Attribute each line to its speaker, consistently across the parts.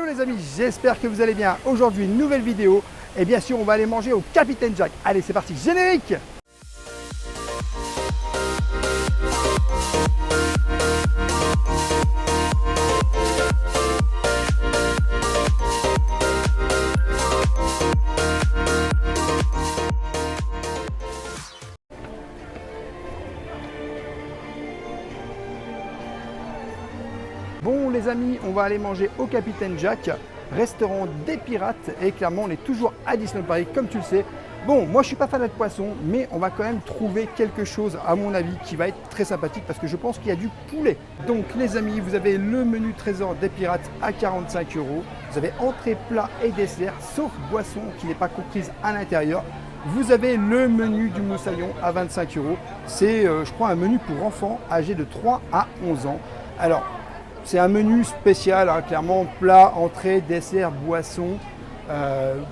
Speaker 1: les amis, j'espère que vous allez bien. Aujourd'hui, une nouvelle vidéo. Et bien sûr, on va aller manger au Capitaine Jack. Allez, c'est parti, générique! Bon les amis, on va aller manger au Capitaine Jack, restaurant des pirates, et clairement on est toujours à Disneyland Paris comme tu le sais. Bon, moi je suis pas fan de poisson, mais on va quand même trouver quelque chose à mon avis qui va être très sympathique parce que je pense qu'il y a du poulet. Donc les amis, vous avez le menu trésor des pirates à 45 €. Vous avez entrée, plat et dessert, sauf boisson qui n'est pas comprise à l'intérieur. Vous avez le menu du Moussaillon à 25 €. C'est je crois un menu pour enfants âgés de 3 à 11 ans. Alors, c'est un menu spécial, hein, clairement, plat, entrée, dessert, boisson.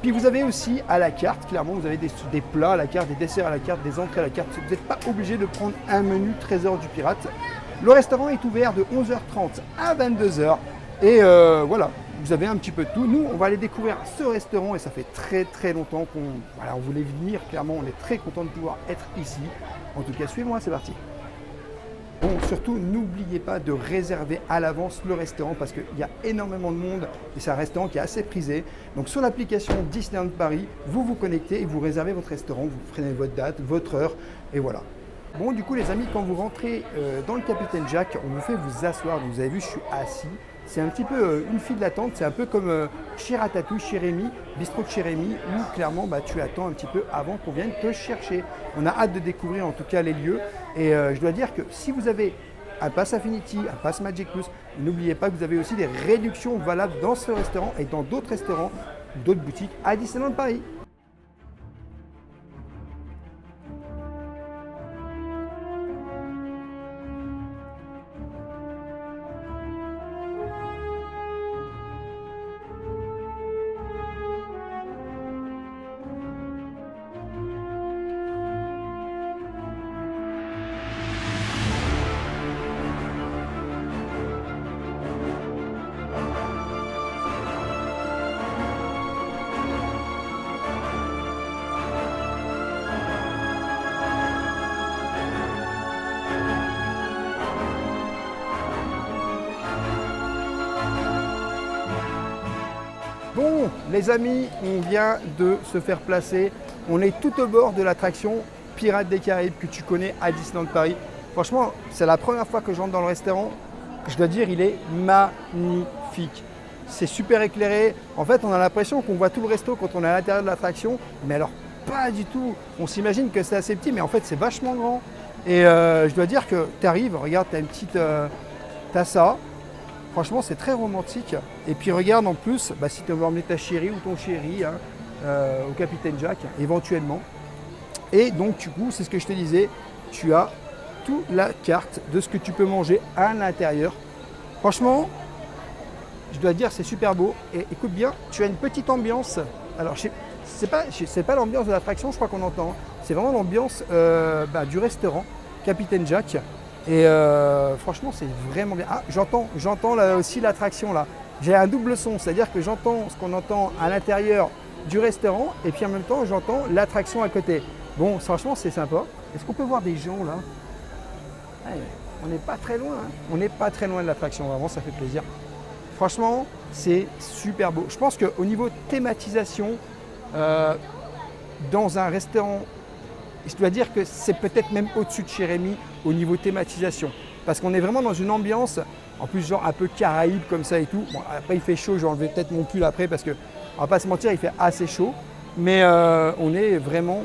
Speaker 1: Puis vous avez aussi à la carte, clairement, vous avez des plats à la carte, des desserts à la carte, des entrées à la carte. Vous n'êtes pas obligé de prendre un menu trésor du pirate. Le restaurant est ouvert de 11h30 à 22h. Et voilà, vous avez un petit peu de tout. Nous, on va aller découvrir ce restaurant et ça fait très longtemps on voulait venir. Clairement, on est très content de pouvoir être ici. En tout cas, suivez-moi, c'est parti. Bon, surtout, n'oubliez pas de réserver à l'avance le restaurant parce qu'il y a énormément de monde et c'est un restaurant qui est assez prisé. Donc sur l'application Disneyland Paris, vous vous connectez et vous réservez votre restaurant, vous prenez votre date, votre heure et voilà. Bon, du coup les amis, quand vous rentrez dans le Capitaine Jack, on vous fait vous asseoir. Donc, vous avez vu, je suis assis. C'est un petit peu une file d'attente, c'est un peu comme chez Ratatouille, chez Rémi, bistrot de chez Rémi, où clairement tu attends un petit peu avant qu'on vienne te chercher. On a hâte de découvrir en tout cas les lieux. Et je dois dire que si vous avez un pass Affinity, un pass Magic Plus, n'oubliez pas que vous avez aussi des réductions valables dans ce restaurant et dans d'autres restaurants, d'autres boutiques à Disneyland Paris. Bon, les amis, on vient de se faire placer. On est tout au bord de l'attraction Pirates des Caraïbes que tu connais à Disneyland Paris. Franchement, c'est la première fois que je rentre dans le restaurant. Je dois dire, il est magnifique. C'est super éclairé. En fait, on a l'impression qu'on voit tout le resto quand on est à l'intérieur de l'attraction. Mais alors, pas du tout. On s'imagine que c'est assez petit, mais en fait, c'est vachement grand. Et je dois dire que tu arrives, regarde, tu as une petite... t'as ça. Franchement, c'est très romantique. Et puis regarde en plus, si tu veux emmener ta chérie ou ton chéri au Capitaine Jack, éventuellement. Et donc du coup, c'est ce que je te disais, tu as toute la carte de ce que tu peux manger à l'intérieur. Franchement, je dois dire, c'est super beau. Et écoute bien, tu as une petite ambiance. Alors, c'est pas l'ambiance de l'attraction, je crois qu'on entend. C'est vraiment l'ambiance du restaurant Capitaine Jack. Et franchement, c'est vraiment bien. Ah, j'entends là aussi l'attraction là. J'ai un double son, c'est-à-dire que j'entends ce qu'on entend à l'intérieur du restaurant et puis en même temps, j'entends l'attraction à côté. Bon, franchement, c'est sympa. Est-ce qu'on peut voir des gens là? Ouais, on n'est pas très loin. Hein. On n'est pas très loin de l'attraction, vraiment, ça fait plaisir. Franchement, c'est super beau. Je pense qu'au niveau thématisation, dans un restaurant, je dois dire que c'est peut-être même au-dessus de chez Rémi au niveau thématisation. Parce qu'on est vraiment dans une ambiance, en plus genre un peu Caraïbe comme ça et tout. Bon, après il fait chaud, j'ai enlevé peut-être mon pull après parce que, on va pas se mentir, il fait assez chaud. Mais on est vraiment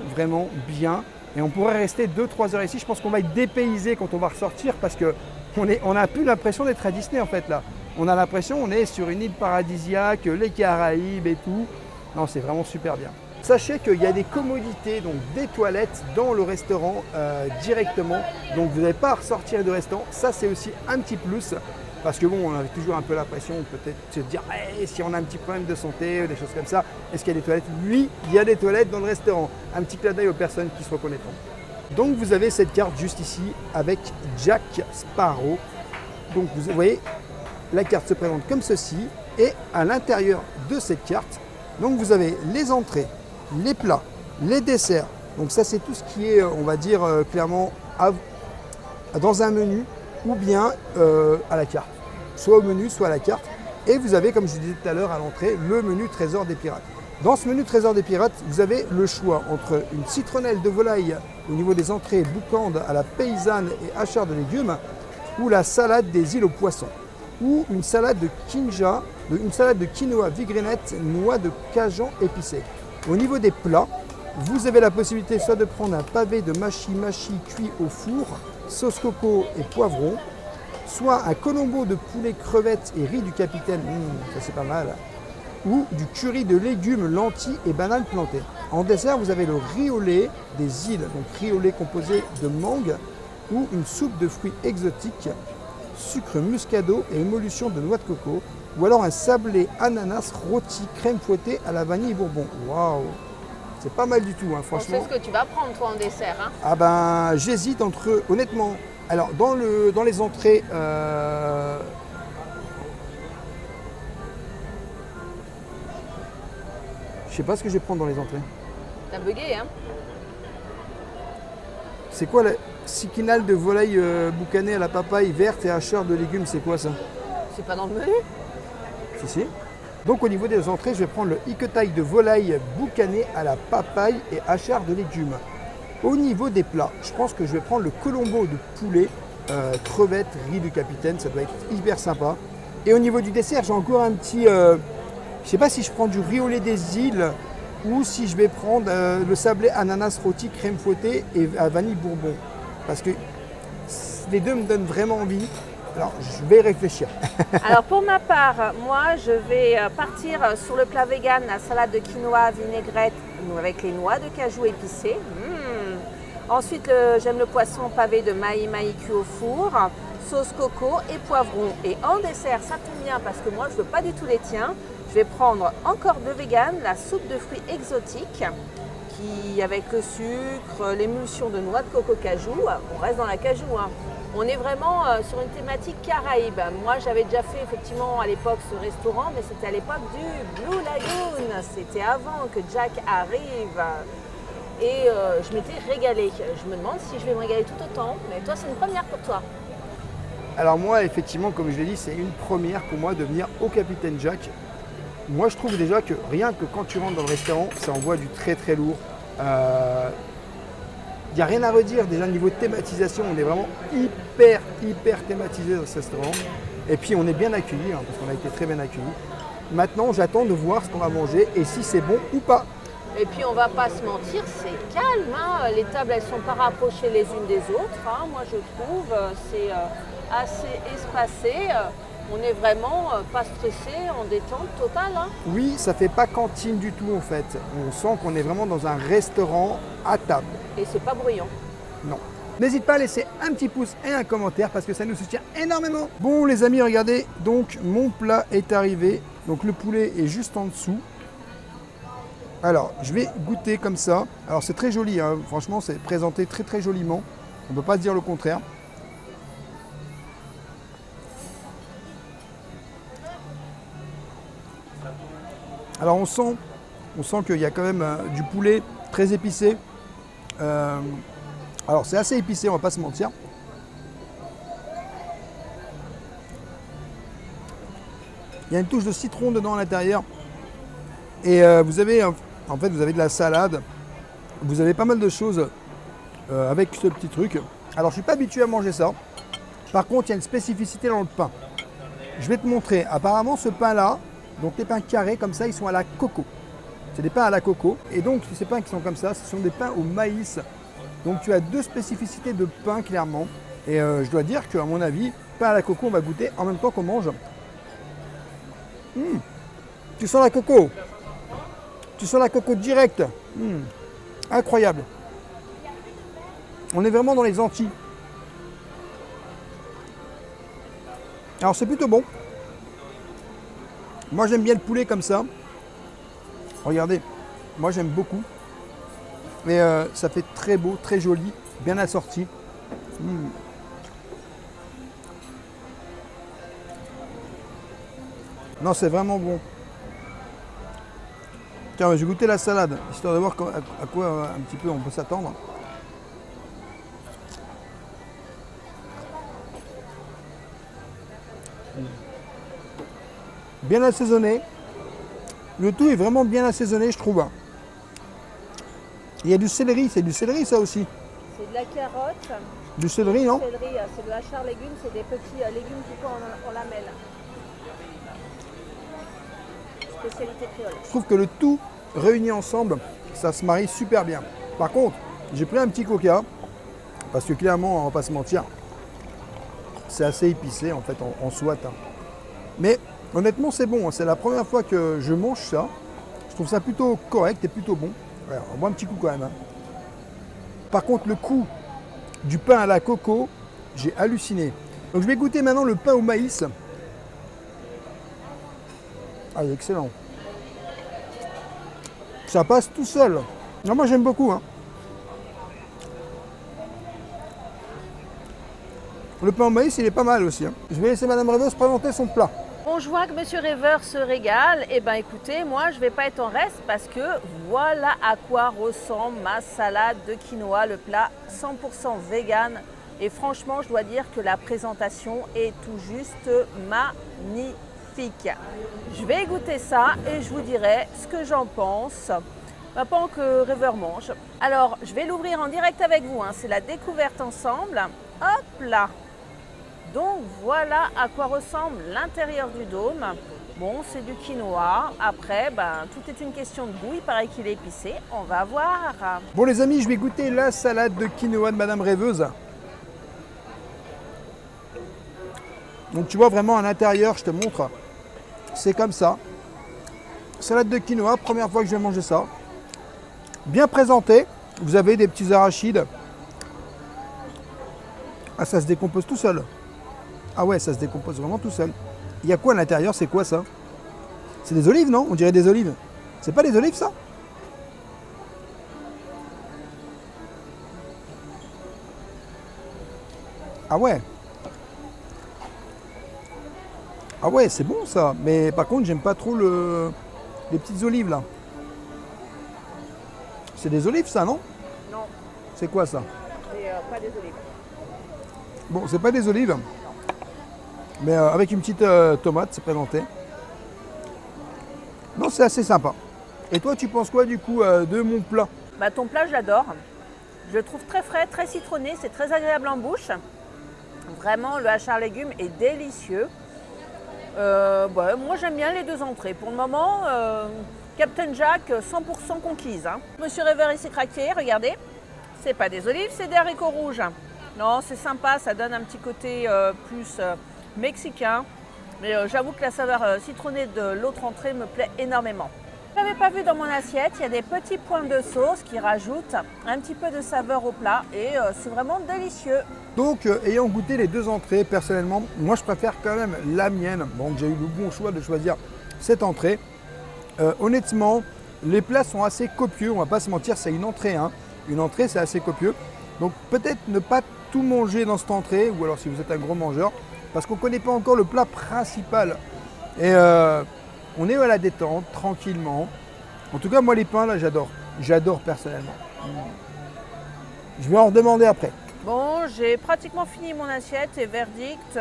Speaker 1: bien. Et on pourrait rester 2-3 heures ici. Je pense qu'on va être dépaysé quand on va ressortir parce qu'on n'a plus l'impression d'être à Disney en fait là. On a l'impression qu'on est sur une île paradisiaque, les Caraïbes et tout. Non, c'est vraiment super bien. Sachez qu'il y a des commodités, donc des toilettes dans le restaurant directement. Donc vous n'avez pas à ressortir du restaurant. Ça, c'est aussi un petit plus. Parce que bon, on avait toujours un peu l'impression peut-être de se dire hey, si on a un petit problème de santé, des choses comme ça, est-ce qu'il y a des toilettes? Oui, il y a des toilettes dans le restaurant. Un petit clin d'œil aux personnes qui se reconnaîtront. Donc vous avez cette carte juste ici avec Jack Sparrow. Donc vous voyez, la carte se présente comme ceci. Et à l'intérieur de cette carte, donc vous avez les entrées, les plats, les desserts. Donc ça c'est tout ce qui est, on va dire clairement dans un menu ou bien à la carte. Soit au menu, soit à la carte. Et vous avez, comme je disais tout à l'heure à l'entrée, le menu Trésor des Pirates. Dans ce menu Trésor des Pirates, vous avez le choix entre une citronnelle de volaille au niveau des entrées, boucande à la paysanne et hachard de légumes, ou la salade des îles aux poissons, ou une salade de quinoa vigrenette, noix de Cajun épicée. Au niveau des plats, vous avez la possibilité soit de prendre un pavé de machi-machi cuit au four, sauce coco et poivron, soit un colombo de poulet crevettes et riz du capitaine, ça c'est pas mal, ou du curry de légumes, lentilles et bananes plantées. En dessert, vous avez le riz au lait des îles, donc riz au lait composé de mangue, ou une soupe de fruits exotiques, sucre muscado et émolution de noix de coco, ou alors un sablé ananas rôti crème fouettée à la vanille bourbon. Waouh! C'est pas mal du tout, hein, franchement.
Speaker 2: On sait ce que tu vas prendre toi en dessert. Hein.
Speaker 1: Ah ben, j'hésite entre, honnêtement, alors dans les entrées, je sais pas ce que je vais prendre dans les entrées.
Speaker 2: T'as bugué, hein?
Speaker 1: C'est quoi la siquinale de volaille boucanée à la papaye verte et hachard de légumes, c'est quoi ça?
Speaker 2: C'est pas dans le menu?
Speaker 1: Si. Donc au niveau des entrées, je vais prendre le iquetaille de volaille boucané à la papaye et hachard de légumes. Au niveau des plats, je pense que je vais prendre le colombo de poulet, crevettes, riz du capitaine, ça doit être hyper sympa. Et au niveau du dessert, j'ai encore un petit... je sais pas si je prends du riz au lait des îles ou si je vais prendre le sablé ananas rôti crème fouettée et à vanille bourbon. Parce que les deux me donnent vraiment envie. Alors, je vais réfléchir.
Speaker 2: Alors, pour ma part, moi, je vais partir sur le plat vegan, la salade de quinoa vinaigrette avec les noix de cajou épicées. Ensuite, j'aime le poisson pavé de maï cuit au four, sauce coco et poivron. Et en dessert, ça tombe bien parce que moi, je ne veux pas du tout les tiens. Je vais prendre encore de vegan, la soupe de fruits exotiques qui, avec le sucre, l'émulsion de noix de coco cajou, on reste dans la cajou, hein. On est vraiment sur une thématique Caraïbe. Moi, j'avais déjà fait effectivement à l'époque ce restaurant, mais c'était à l'époque du Blue Lagoon. C'était avant que Jack arrive. Et je m'étais régalée. Je me demande si je vais me régaler tout autant. Mais toi, c'est une première pour toi.
Speaker 1: Alors moi, effectivement, comme je l'ai dit, c'est une première pour moi de venir au Capitaine Jack. Moi, je trouve déjà que rien que quand tu rentres dans le restaurant, ça envoie du très très lourd. Il n'y a rien à redire, déjà niveau thématisation, on est vraiment hyper thématisé dans ce restaurant. Et puis on est bien accueillis, hein, parce qu'on a été très bien accueillis. Maintenant, j'attends de voir ce qu'on va manger et si c'est bon ou pas.
Speaker 2: Et puis on va pas se mentir, c'est calme, hein. Les tables elles sont pas rapprochées les unes des autres, hein. Moi je trouve c'est assez espacé. On est vraiment pas stressé, en détente totale. Hein.
Speaker 1: Oui, ça fait pas cantine du tout en fait. On sent qu'on est vraiment dans un restaurant à table.
Speaker 2: Et c'est pas bruyant.
Speaker 1: Non. N'hésite pas à laisser un petit pouce et un commentaire parce que ça nous soutient énormément. Bon les amis, regardez, donc mon plat est arrivé. Donc le poulet est juste en dessous. Alors, je vais goûter comme ça. Alors c'est très joli, hein. Franchement c'est présenté très joliment. On ne peut pas dire le contraire. Alors on sent qu'il y a quand même du poulet très épicé. Alors c'est assez épicé, on va pas se mentir. Il y a une touche de citron dedans à l'intérieur. Et vous avez de la salade. Vous avez pas mal de choses avec ce petit truc. Alors je suis pas habitué à manger ça. Par contre, il y a une spécificité dans le pain. Je vais te montrer. Apparemment ce pain-là, donc les pains carrés comme ça, ils sont à la coco. C'est des pains à la coco. Et donc ces pains qui sont comme ça, ce sont des pains au maïs. Donc tu as deux spécificités de pain clairement. Et je dois dire qu'à mon avis, pain à la coco, on va goûter en même temps qu'on mange. Tu sens la coco. Tu sens la coco direct. Incroyable. On est vraiment dans les Antilles. Alors c'est plutôt bon. Moi j'aime bien le poulet comme ça. Regardez, moi j'aime beaucoup. Et ça fait très beau, très joli, bien assorti. Non, c'est vraiment bon. Tiens, je vais goûter la salade, histoire de voir à quoi un petit peu on peut s'attendre. Bien assaisonné. Le tout est vraiment bien assaisonné, je trouve. Il y a du céleri, c'est du céleri ça aussi.
Speaker 2: C'est de la carotte.
Speaker 1: Du céleri, non?
Speaker 2: Céleri, c'est de hachard légumes, c'est des petits légumes coupés en lamelles. Spécialité créole.
Speaker 1: Je trouve que le tout réuni ensemble, ça se marie super bien. Par contre, j'ai pris un petit coca, parce que clairement, on va pas se mentir, c'est assez épicé en fait en soit. Mais honnêtement, c'est bon. C'est la première fois que je mange ça. Je trouve ça plutôt correct et plutôt bon. Ouais, on voit un petit coup quand même. Par contre, le coup du pain à la coco, j'ai halluciné. Donc je vais goûter maintenant le pain au maïs. Ah, il est excellent. Ça passe tout seul. Non, moi j'aime beaucoup. Le pain au maïs, il est pas mal aussi. Je vais laisser Madame Rêveuse présenter son plat.
Speaker 2: Bon, je vois que Monsieur Rêveur se régale. Eh bien, écoutez, moi, je ne vais pas être en reste parce que voilà à quoi ressemble ma salade de quinoa, le plat 100% vegan. Et franchement, je dois dire que la présentation est tout juste magnifique. Je vais goûter ça et je vous dirai ce que j'en pense pendant que Rêveur mange. Alors, je vais l'ouvrir en direct avec vous. C'est la découverte ensemble. Hop là! Donc voilà à quoi ressemble l'intérieur du dôme. Bon, c'est du quinoa. Après, tout est une question de goût. Il paraît qu'il est épicé. On va voir.
Speaker 1: Bon les amis, je vais goûter la salade de quinoa de Madame Rêveuse. Donc tu vois vraiment à l'intérieur, je te montre. C'est comme ça. Salade de quinoa, première fois que je vais manger ça. Bien présenté. Vous avez des petits arachides. Ah, ça se décompose tout seul. Ah ouais, ça se décompose vraiment tout seul. Il y a quoi à l'intérieur? C'est quoi ça? C'est des olives, non? On dirait des olives. C'est pas des olives, ça? Ah ouais. Ah ouais, c'est bon ça. Mais par contre, j'aime pas trop les petites olives là. C'est des olives, ça, non?
Speaker 2: Non,
Speaker 1: C'est quoi ça?
Speaker 2: c'est pas des olives.
Speaker 1: Bon, c'est pas des olives. Mais avec une petite tomate, c'est présenté. Non, c'est assez sympa. Et toi, tu penses quoi du coup de mon plat?
Speaker 2: Ton plat, je l'adore. Je le trouve très frais, très citronné. C'est très agréable en bouche. Vraiment, le hachard légumes est délicieux. Moi, j'aime bien les deux entrées. Pour le moment, Captain Jack, 100% conquise. Monsieur Rêveur, il s'est craqué. Regardez. C'est pas des olives, c'est des haricots rouges. Non, c'est sympa. Ça donne un petit côté plus mexicain. Mais j'avoue que la saveur citronnée de l'autre entrée me plaît énormément. Je n'avais pas vu dans mon assiette, il y a des petits points de sauce qui rajoutent un petit peu de saveur au plat et c'est vraiment délicieux.
Speaker 1: Donc, ayant goûté les deux entrées, personnellement, moi je préfère quand même la mienne. Donc, j'ai eu le bon choix de choisir cette entrée. Honnêtement, les plats sont assez copieux, on va pas se mentir, c'est une entrée. Une entrée, c'est assez copieux. Donc, peut-être ne pas tout manger dans cette entrée, ou alors si vous êtes un gros mangeur, parce qu'on ne connaît pas encore le plat principal. Et on est à la détente, tranquillement. En tout cas, moi, les pains, là, j'adore. J'adore personnellement. Je vais en redemander après.
Speaker 2: Bon, j'ai pratiquement fini mon assiette et verdict.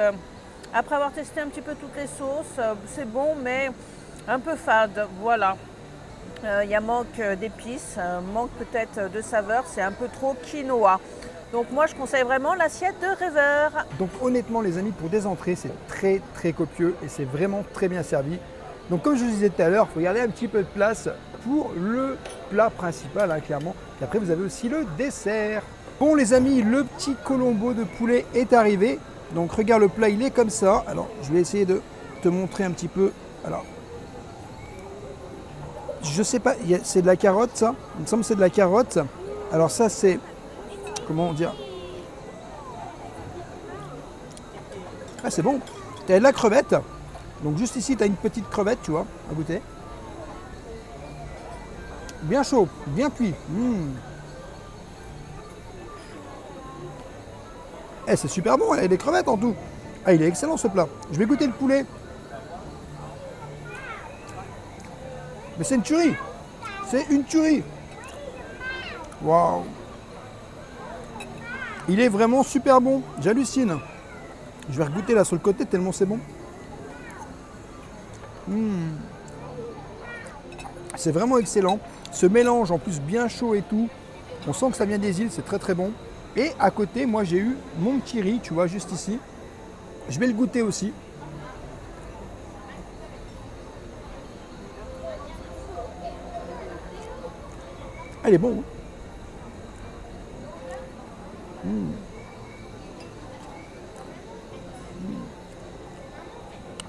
Speaker 2: Après avoir testé un petit peu toutes les sauces, c'est bon, mais un peu fade. Voilà. Il y a manque d'épices, manque peut-être de saveur. C'est un peu trop quinoa. Donc moi, je conseille vraiment l'assiette de Rêveur.
Speaker 1: Donc honnêtement, les amis, pour des entrées, c'est très, très copieux et c'est vraiment très bien servi. Donc comme je vous disais tout à l'heure, il faut garder un petit peu de place pour le plat principal, clairement. Et après, vous avez aussi le dessert. Bon les amis, le petit colombo de poulet est arrivé. Donc regarde, le plat, il est comme ça. Alors, je vais essayer de te montrer un petit peu. Alors, je sais pas, c'est de la carotte, ça. Il me semble que c'est de la carotte. Alors ça, c'est... Comment dire? Ah, c'est bon. Tu as de la crevette. Donc juste ici, tu as une petite crevette, tu vois, à goûter. Bien chaud, bien cuit. Eh, c'est super bon, il y a des crevettes en tout. Ah, il est excellent ce plat. Je vais goûter le poulet. Mais c'est une tuerie. C'est une tuerie. Waouh. Il est vraiment super bon. J'hallucine. Je vais regoûter là sur le côté tellement c'est bon. C'est vraiment excellent. Ce mélange en plus bien chaud et tout. On sent que ça vient des îles, c'est très très bon. Et à côté, moi j'ai eu mon petit riz, tu vois, juste ici. Je vais le goûter aussi. Elle est bon.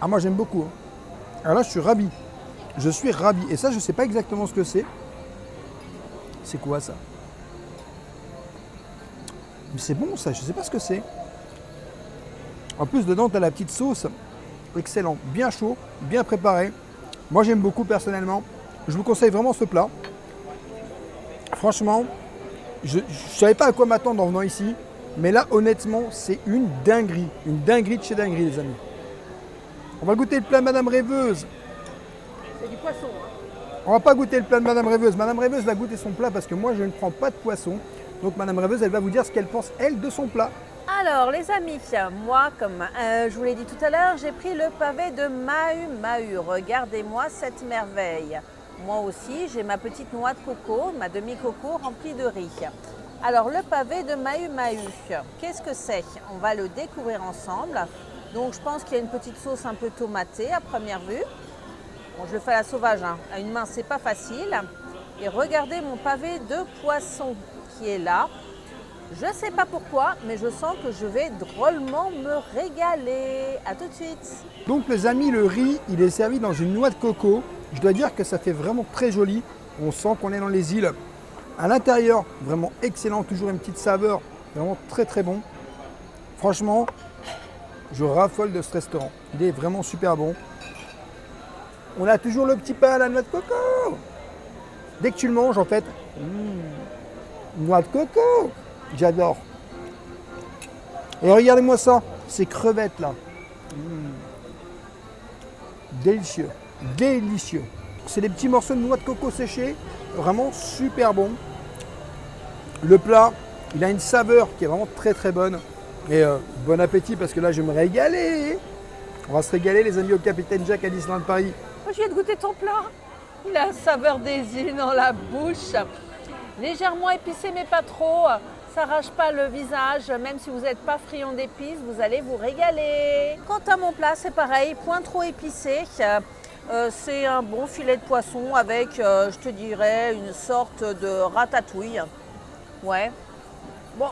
Speaker 1: Ah, moi j'aime beaucoup. Alors là, je suis ravi. Je suis ravi. Et ça, je ne sais pas exactement ce que c'est. C'est quoi ça? Mais c'est bon ça, je ne sais pas ce que c'est. En plus, dedans, tu as la petite sauce. Excellent. Bien chaud, bien préparé. Moi, j'aime beaucoup personnellement. Je vous conseille vraiment ce plat. Franchement, je ne savais pas à quoi m'attendre en venant ici. Mais là, honnêtement, c'est une dinguerie. Une dinguerie de chez dinguerie, les amis. On va goûter le plat de Madame Rêveuse.
Speaker 2: C'est du poisson. Hein.
Speaker 1: On va pas goûter le plat de Madame Rêveuse. Madame Rêveuse va goûter son plat parce que moi, je ne prends pas de poisson. Donc, Madame Rêveuse, elle va vous dire ce qu'elle pense, elle, de son plat.
Speaker 2: Alors les amis, moi comme je vous l'ai dit tout à l'heure, j'ai pris le pavé de Mahu Mahu. Regardez-moi cette merveille. Moi aussi, j'ai ma petite noix de coco, ma demi-coco remplie de riz. Alors le pavé de Mahu Mahu, qu'est-ce que c'est? On va le découvrir ensemble. Donc je pense qu'il y a une petite sauce un peu tomatée à première vue. Bon, je le fais à la sauvage, hein. À une main c'est pas facile. Et regardez mon pavé de poisson qui est là. Je ne sais pas pourquoi, mais je sens que je vais drôlement me régaler. A tout de suite.
Speaker 1: Donc les amis, le riz, il est servi dans une noix de coco. Je dois dire que ça fait vraiment très joli. On sent qu'on est dans les îles. À l'intérieur, vraiment excellent, toujours une petite saveur, vraiment très très bon. Franchement, je raffole de ce restaurant. Il est vraiment super bon. On a toujours le petit pain à la noix de coco. Dès que tu le manges, en fait, noix de coco. J'adore. Et regardez-moi ça, ces crevettes là. Délicieux, délicieux. C'est des petits morceaux de noix de coco séchés, vraiment super bon. Le plat, il a une saveur qui est vraiment très très bonne. Et bon appétit parce que là je vais me régaler. On va se régaler les amis au Capitaine Jack à Disneyland Paris.
Speaker 2: Je viens de goûter ton plat. Il a la saveur des îles dans la bouche. Légèrement épicé mais pas trop. Ça n'arrache pas le visage, même si vous n'êtes pas friand d'épices, vous allez vous régaler. Quant à mon plat, c'est pareil, point trop épicé. C'est un bon filet de poisson avec, je te dirais, une sorte de ratatouille. Ouais. Bon,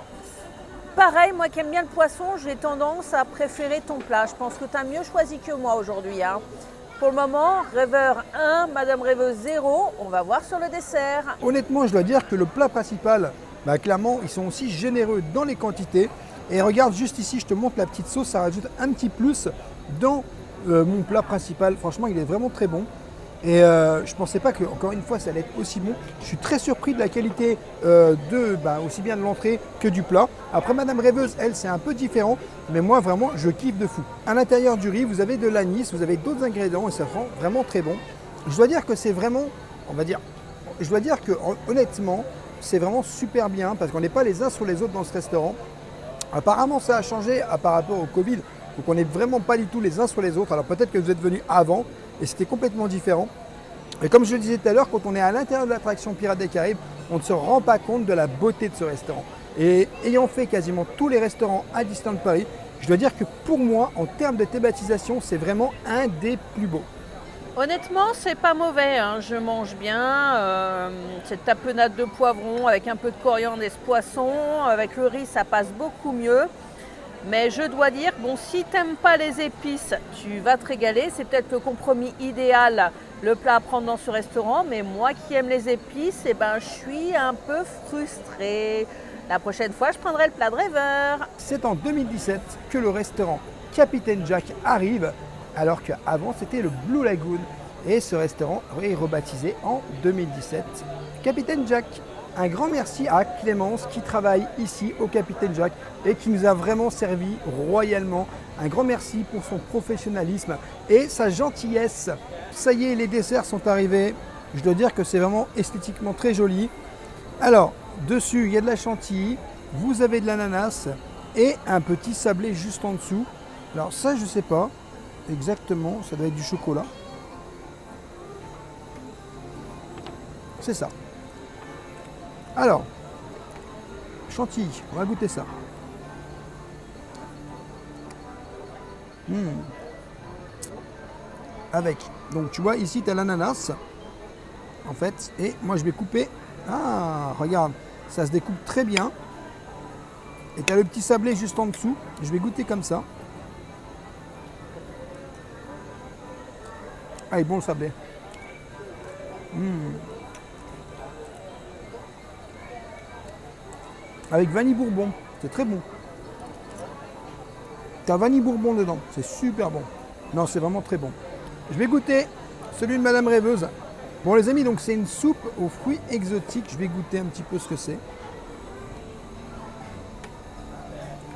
Speaker 2: pareil, moi qui aime bien le poisson, j'ai tendance à préférer ton plat. Je pense que tu as mieux choisi que moi aujourd'hui. Hein. Pour le moment, rêveur 1, Madame Rêveuse 0, on va voir sur le dessert.
Speaker 1: Honnêtement, je dois dire que le plat principal, clairement, ils sont aussi généreux dans les quantités. Et regarde juste ici, je te montre la petite sauce, ça rajoute un petit plus dans mon plat principal. Franchement, il est vraiment très bon. Et je ne pensais pas que, encore une fois, ça allait être aussi bon. Je suis très surpris de la qualité aussi bien de l'entrée que du plat. Après, Madame Rêveuse, elle, c'est un peu différent. Mais moi, vraiment, je kiffe de fou. À l'intérieur du riz, vous avez de l'anis, vous avez d'autres ingrédients et ça rend vraiment très bon. Je dois dire que c'est vraiment, honnêtement, c'est vraiment super bien parce qu'on n'est pas les uns sur les autres dans ce restaurant. Apparemment, ça a changé par rapport au Covid. Donc, on n'est vraiment pas du tout les uns sur les autres. Alors, peut-être que vous êtes venus avant et c'était complètement différent. Et comme je le disais tout à l'heure, quand on est à l'intérieur de l'attraction Pirates des Caraïbes, on ne se rend pas compte de la beauté de ce restaurant. Et ayant fait quasiment tous les restaurants à Disneyland Paris, je dois dire que pour moi, en termes de thématisation, c'est vraiment un des plus beaux.
Speaker 2: Honnêtement, c'est pas mauvais, hein. Je mange bien. Cette tapenade de poivron avec un peu de coriandre et ce poisson, avec le riz, ça passe beaucoup mieux. Mais je dois dire, bon, si t'aimes pas les épices, tu vas te régaler. C'est peut-être le compromis idéal, le plat à prendre dans ce restaurant. Mais moi qui aime les épices, je suis un peu frustrée. La prochaine fois, je prendrai le plat de rêveur.
Speaker 1: C'est en 2017 que le restaurant Capitaine Jack arrive, alors qu'avant c'était le Blue Lagoon. Et ce restaurant est rebaptisé en 2017 Capitaine Jack. Un grand merci à Clémence qui travaille ici au Capitaine Jack et qui nous a vraiment servi royalement. Un grand merci pour son professionnalisme et sa gentillesse. Ça y est, les desserts sont arrivés. Je dois dire que c'est vraiment esthétiquement très joli. Alors, dessus, il y a de la chantilly, vous avez de l'ananas et un petit sablé juste en dessous. Alors ça, je ne sais pas exactement, ça doit être du chocolat. C'est ça. Alors, chantilly, on va goûter ça. Avec, donc tu vois ici tu as l'ananas en fait, et moi je vais couper. Ah, regarde, ça se découpe très bien. Et tu as le petit sablé juste en dessous. Je vais goûter comme ça. Ah, il est bon le sablé. Avec vanille bourbon, c'est très bon. Tu as vanille bourbon dedans, c'est super bon. Non, c'est vraiment très bon. Je vais goûter celui de Madame Rêveuse. Bon les amis, donc c'est une soupe aux fruits exotiques. Je vais goûter un petit peu ce que c'est.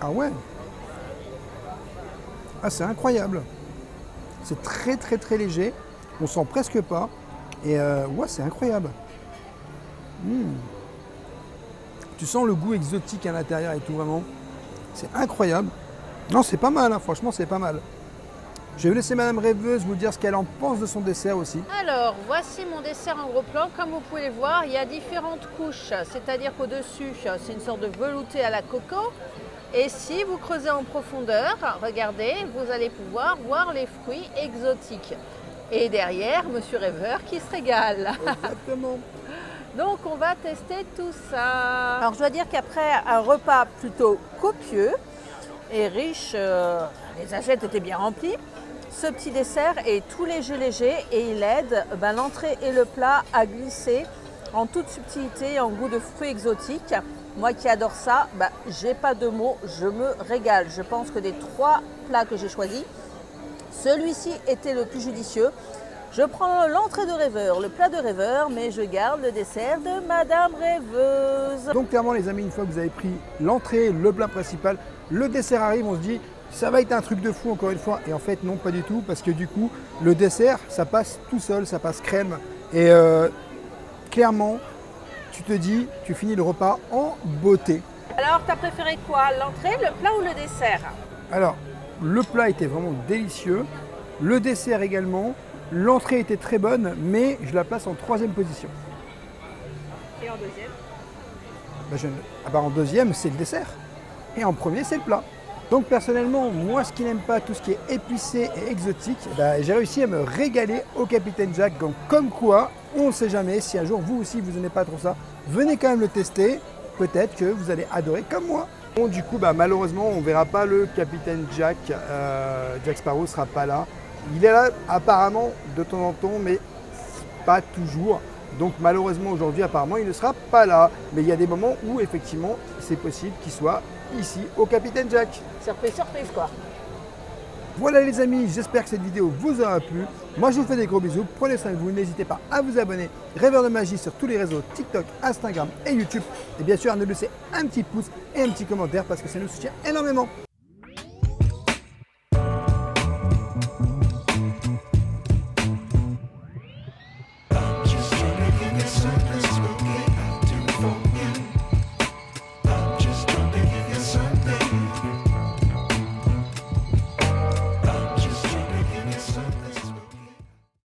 Speaker 1: Ah ouais. Ah, c'est incroyable. C'est très très très léger. On sent presque pas. Et ouais, c'est incroyable. Tu sens le goût exotique à l'intérieur et tout, vraiment. C'est incroyable. Non, c'est pas mal, hein. Franchement, c'est pas mal. Je vais laisser Madame Rêveuse vous dire ce qu'elle en pense de son dessert aussi.
Speaker 2: Alors, voici mon dessert en gros plan. Comme vous pouvez le voir, il y a différentes couches. C'est-à-dire qu'au-dessus, c'est une sorte de velouté à la coco. Et si vous creusez en profondeur, regardez, vous allez pouvoir voir les fruits exotiques. Et derrière, Monsieur Rêveur qui se régale.
Speaker 1: Exactement.
Speaker 2: Donc, on va tester tout ça. Alors, je dois dire qu'après un repas plutôt copieux et riche, les assiettes étaient bien remplies. Ce petit dessert est tout léger et il aide l'entrée et le plat à glisser en toute subtilité, en goût de fruits exotiques. Moi qui adore ça, j'ai pas de mots, je me régale. Je pense que des 3 plats que j'ai choisis, celui-ci était le plus judicieux. Je prends l'entrée de Rêveur, le plat de Rêveur, mais je garde le dessert de Madame Rêveuse.
Speaker 1: Donc clairement les amis, une fois que vous avez pris l'entrée, le plat principal, le dessert arrive, on se dit ça va être un truc de fou encore une fois. Et en fait non, pas du tout, parce que du coup le dessert ça passe tout seul, ça passe crème. Et clairement tu te dis, tu finis le repas en beauté.
Speaker 2: Alors t'as préféré quoi, l'entrée, le plat ou le dessert?
Speaker 1: Alors le plat était vraiment délicieux, le dessert également. L'entrée était très bonne, mais je la place en 3e position.
Speaker 2: Et en deuxième?
Speaker 1: En deuxième, c'est le dessert. Et en premier, c'est le plat. Donc personnellement, moi, ce qui n'aime pas tout ce qui est épicé et exotique, j'ai réussi à me régaler au Capitaine Jack. Donc comme quoi, on ne sait jamais, si un jour vous aussi, vous n'aimez pas trop ça, venez quand même le tester. Peut-être que vous allez adorer comme moi. Bon, du coup, malheureusement, on ne verra pas le Capitaine Jack. Jack Sparrow ne sera pas là. Il est là apparemment de temps en temps, mais pas toujours. Donc malheureusement aujourd'hui apparemment il ne sera pas là. Mais il y a des moments où effectivement c'est possible qu'il soit ici au Capitaine Jack.
Speaker 2: Surprise, surprise quoi.
Speaker 1: Voilà les amis, j'espère que cette vidéo vous aura plu. Moi je vous fais des gros bisous, prenez soin de vous, n'hésitez pas à vous abonner. Rêveur de magie sur tous les réseaux TikTok, Instagram et YouTube. Et bien sûr à nous laisser un petit pouce et un petit commentaire parce que ça nous soutient énormément.